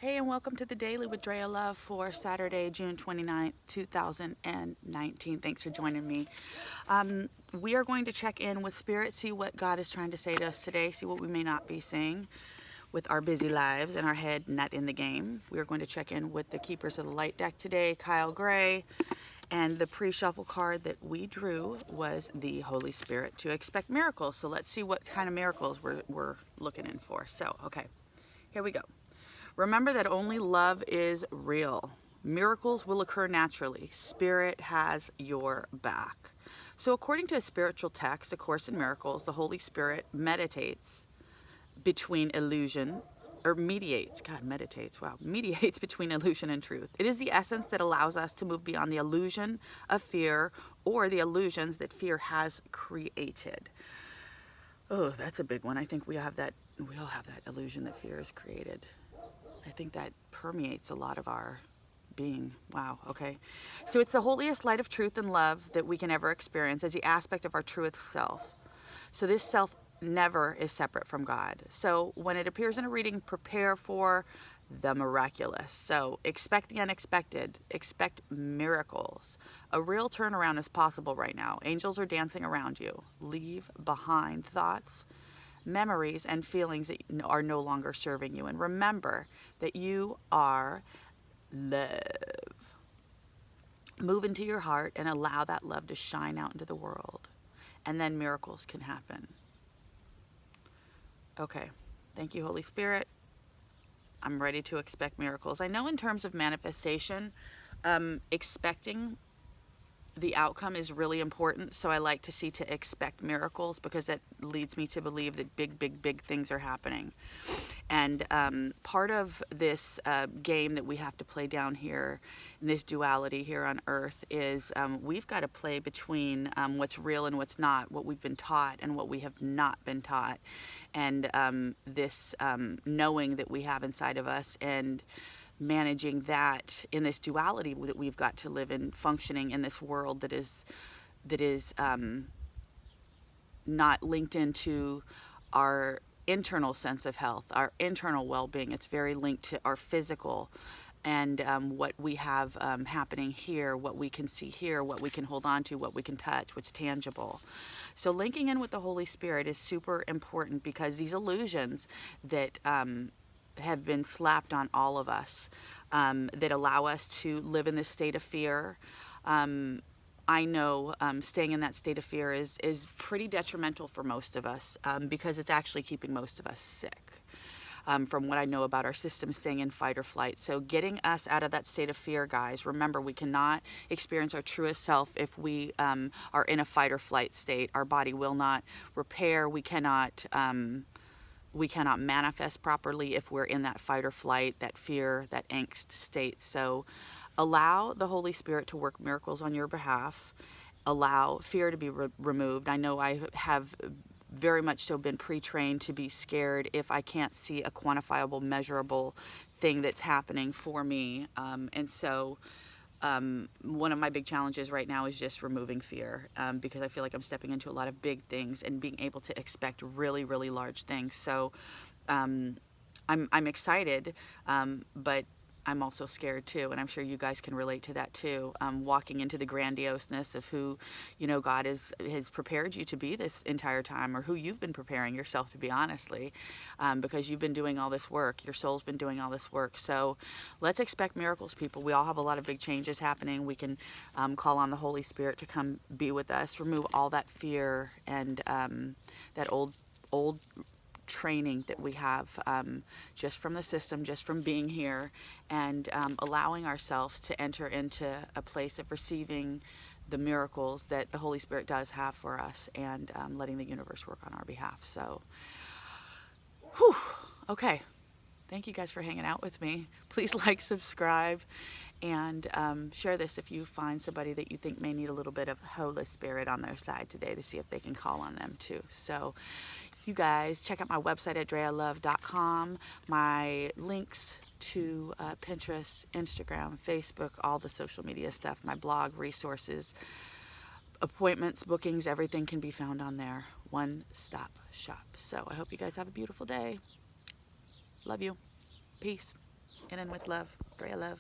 Hey, and welcome to the Daily with Draya Love for Saturday, June 29th, 2019. Thanks for joining me. We are going to check in with Spirit, see what God is trying to say to us today, see what we may not be saying with our busy lives and our head not in the game. We are going to check in with the Keepers of the Light deck today, Kyle Gray, and the pre-shuffle card that we drew was the Holy Spirit to expect miracles. So let's see what kind of miracles we're looking in for. So, okay, here we go. Remember that only love is real. Miracles will occur naturally. Spirit has your back. So according to a spiritual text, A Course in Miracles, the Holy Spirit meditates between illusion, or mediates, God, meditates, wow, mediates between illusion and truth. It is the essence that allows us to move beyond the illusion of fear or the illusions that fear has created. Oh, that's a big one. I think we all have that illusion that fear has created. I think that permeates a lot of our being. Wow, okay. So it's the holiest light of truth and love that we can ever experience as the aspect of our truest self. So this self never is separate from God. So when it appears in a reading, prepare for the miraculous. So expect the unexpected. Expect miracles. A real turnaround is possible right now. Angels are dancing around you. Leave behind thoughts, memories, and feelings that are no longer serving you. And remember that you are love. Move into your heart and allow that love to shine out into the world. And then miracles can happen. Okay. Thank you, Holy Spirit. I'm ready to expect miracles. I know in terms of manifestation, expecting the outcome is really important. So I like to expect miracles because it leads me to believe that big things are happening. And part of this game that we have to play down here in this duality here on earth is we've got to play between what's real and what's not, what we've been taught and what we have not been taught. And this knowing that we have inside of us, and managing that in this duality that we've got to live in, functioning in this world that is not linked into our internal sense of health, our internal well-being. It's very linked to our physical and what we have happening here, what we can see here, what we can hold on to, what we can touch, what's tangible. So linking in with the Holy Spirit is super important because these illusions that have been slapped on all of us that allow us to live in this state of fear. I know staying in that state of fear is pretty detrimental for most of us because it's actually keeping most of us sick. From what I know about our system, staying in fight or flight. So getting us out of that state of fear, guys. Remember, we cannot experience our truest self if we are in a fight or flight state. Our body will not repair. We cannot manifest properly if we're in that fight or flight, that fear, that angst state. So allow the Holy Spirit to work miracles on your behalf. Allow fear to be removed. I know I have very much so been pre-trained to be scared if I can't see a quantifiable, measurable thing that's happening for me. And so one of my big challenges right now is just removing fear because I feel like I'm stepping into a lot of big things and being able to expect really large things. So I'm excited, but I'm also scared too, and I'm sure you guys can relate to that too. Walking into the grandioseness of who, God has prepared you to be this entire time, or who you've been preparing yourself to be, honestly, because you've been doing all this work. Your soul's been doing all this work. So let's expect miracles, people. We all have a lot of big changes happening. We can call on the Holy Spirit to come be with us, remove all that fear and that old training that we have just from the system, just from being here, and allowing ourselves to enter into a place of receiving the miracles that the Holy Spirit does have for us, and letting the universe work on our behalf. So, whew, okay. Thank you guys for hanging out with me. Please like, subscribe, and share this if you find somebody that you think may need a little bit of Holy Spirit on their side today, to see if they can call on them too. So you guys check out my website at drayalove.com. My links to Pinterest, Instagram, Facebook, all the social media stuff, my blog, resources, appointments, bookings, everything can be found on there. One-stop shop. So I hope you guys have a beautiful day. Love you. Peace. In and with love. Draya love.